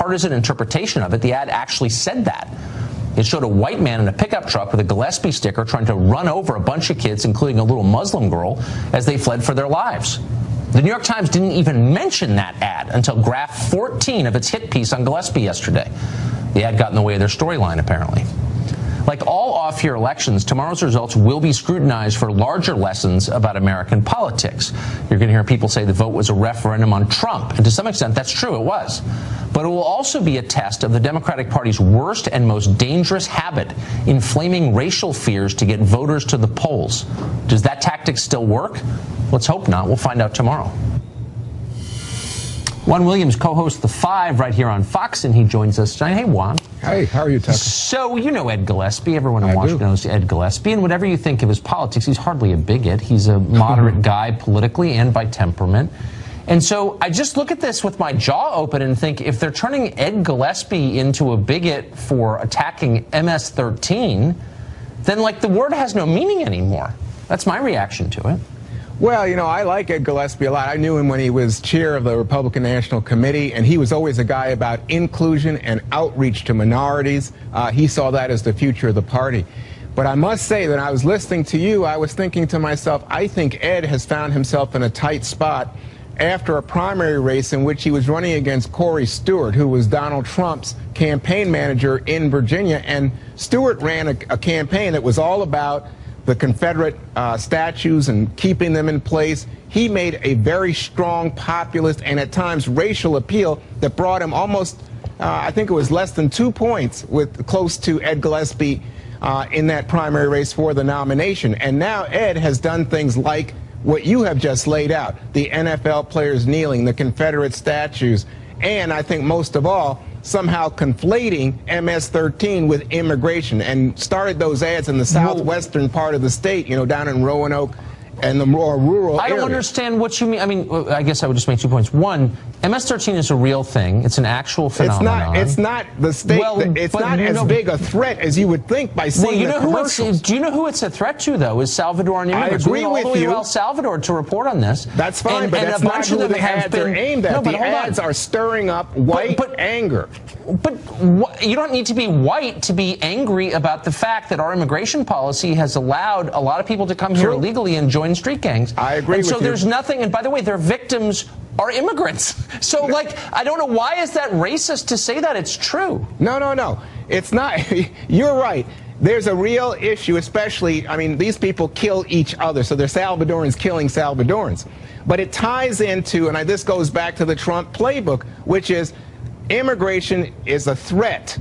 partisan interpretation of it. The ad actually said that. It showed a white man in a pickup truck with a Gillespie sticker trying to run over a bunch of kids, including a little Muslim girl, as they fled for their lives. The New York Times didn't even mention that ad until graph 14 of its hit piece on Gillespie yesterday. The ad got in the way of their storyline, apparently. Like all off-year elections, tomorrow's results will be scrutinized for larger lessons about American politics. You're going to hear people say the vote was a referendum on Trump, and to some extent that's true, it was. But it will also be a test of the Democratic Party's worst and most dangerous habit, inflaming racial fears to get voters to the polls. Does that tactic still work? Let's hope not. We'll find out tomorrow. Juan Williams co-hosts The Five right here on Fox, and he joins us tonight. Hey, Juan. Hey, how are you, Tucker? So, you know Ed Gillespie. Everyone in Washington knows Ed Gillespie. And whatever you think of his politics, he's hardly a bigot. He's a moderate guy politically and by temperament. And so I just look at this with my jaw open and think, if they're turning Ed Gillespie into a bigot for attacking MS-13, then, like, the word has no meaning anymore. That's my reaction to it. Well, you know, I like Ed Gillespie a lot. I knew him when he was chair of the Republican National Committee, and he was always a guy about inclusion and outreach to minorities. He saw that as the future of the party. But I must say that I was listening to you, I was thinking to myself, I think Ed has found himself in a tight spot after a primary race in which he was running against Corey Stewart, who was Donald Trump's campaign manager in Virginia. And Stewart ran a campaign that was all about the Confederate statues and keeping them in place. He made a very strong populist and at times racial appeal that brought him almost, I think it was less than 2 points, with close to Ed Gillespie in that primary race for the nomination. And now Ed has done things like what you have just laid out, the NFL players kneeling, the Confederate statues, and I think most of all, somehow conflating MS-13 with immigration, and started those ads in the southwestern part of the state, you know, down in Roanoke and the more rural I don't area. understand what you mean. I mean, I guess I would just make 2 points. One, MS-13 is a real thing. It's an actual phenomenon. It's not the state. Well, it's not as big a threat as you would think by seeing the commercials. Do you know who it's a threat to, though? Is Salvadoran immigrants. I agree with you. All the way to El Salvador to report on this. That's fine, but that's not who the ads are aimed at. The ads are stirring up white anger. But you don't need to be white to be angry about the fact that our immigration policy has allowed a lot of people to come here illegally and join street gangs. I agree with you. So there's nothing, and by the way, their victims are immigrants. So, like, I don't know, why is that racist to say that? It's true. No. It's not. You're right. There's a real issue, especially, I mean, these people kill each other, so they're Salvadorans killing Salvadorans. But it ties into, and this goes back to the Trump playbook, which is immigration is a threat.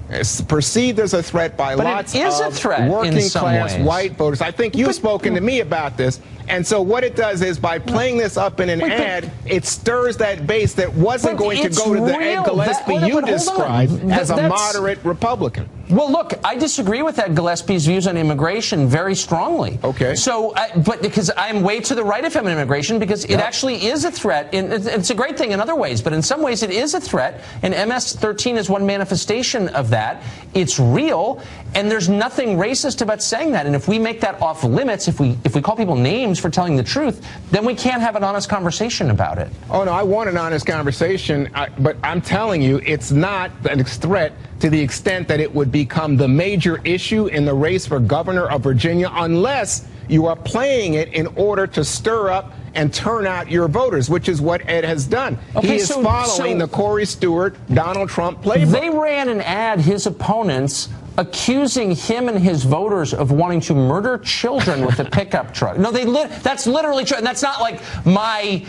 It's perceived as a threat by lots of working class white voters. I think you've spoken to me about this. And so what it does is, by playing this up in an ad, it stirs that base that wasn't going to go to the Ed Gillespie you described as a moderate Republican. Well, look, I disagree with Ed Gillespie's views on immigration very strongly. Okay. So, but because I'm way to the right of him in immigration, because it actually is a threat. It's a great thing in other ways, but in some ways it is a threat. And MS-13 is one manifestation of that. It's real, and there's nothing racist about saying that. And if we make that off limits, if we call people names for telling the truth, then we can't have an honest conversation about it. Oh, no, I want an honest conversation, but I'm telling you, it's not a threat to the extent that it would become the major issue in the race for governor of Virginia, unless you are playing it in order to stir up and turn out your voters, which is what Ed has done. Okay, he is following the Corey Stewart, Donald Trump playbook. They ran an ad, his opponents, accusing him and his voters of wanting to murder children with a pickup truck. No, that's literally true, and that's not like my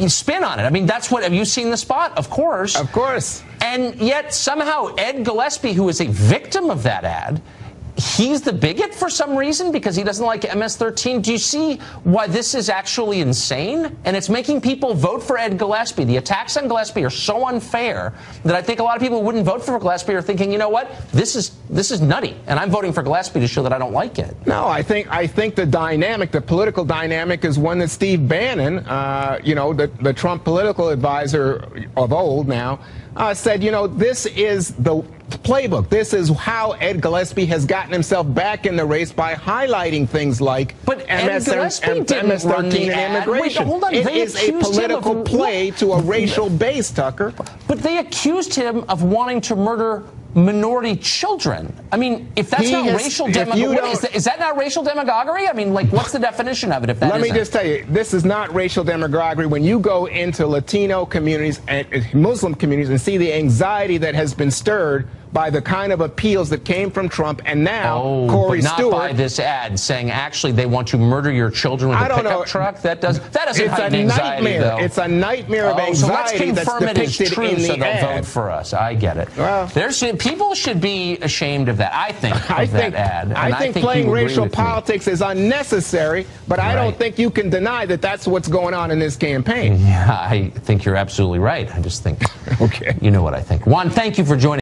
spin on it. I mean, that's what, have you seen the spot? Of course. Of course. And yet somehow Ed Gillespie, who is a victim of that ad, he's the bigot for some reason because he doesn't like MS-13. Do you see why this is actually insane? And it's making people vote for Ed Gillespie. The attacks on Gillespie are so unfair that I think a lot of people who wouldn't vote for Gillespie are thinking, you know what, this is nutty, and I'm voting for Gillespie to show that I don't like it. No, I think the dynamic, the political dynamic, is one that Steve Bannon, you know, the Trump political advisor of old now, said, you know, this is the playbook. This is how Ed Gillespie has gotten himself back in the race by highlighting things like MS-13 and immigration. Wait, hold on. It is a political play to a racial base, Tucker. But they accused him of wanting to murder minority children. I mean, if that's not racial demagoguery, is that not racial demagoguery? I mean, like, what's the definition of it if that isn't? Let me just tell you, this is not racial demagoguery. When you go into Latino communities and Muslim communities and see the anxiety that has been stirred by the kind of appeals that came from Trump, and now Corey but not Stewart. By this ad saying actually they want to murder your children with a pickup truck. That doesn't heighten anxiety, though. It's a nightmare of anxiety that's depicted in the so they'll ad. vote for us. I get it. Well, people should be ashamed of that. I think that ad. I think playing racial politics is unnecessary, but I don't think you can deny that that's what's going on in this campaign. Yeah, I think you're absolutely right. I just think you know what I think. Juan, thank you for joining.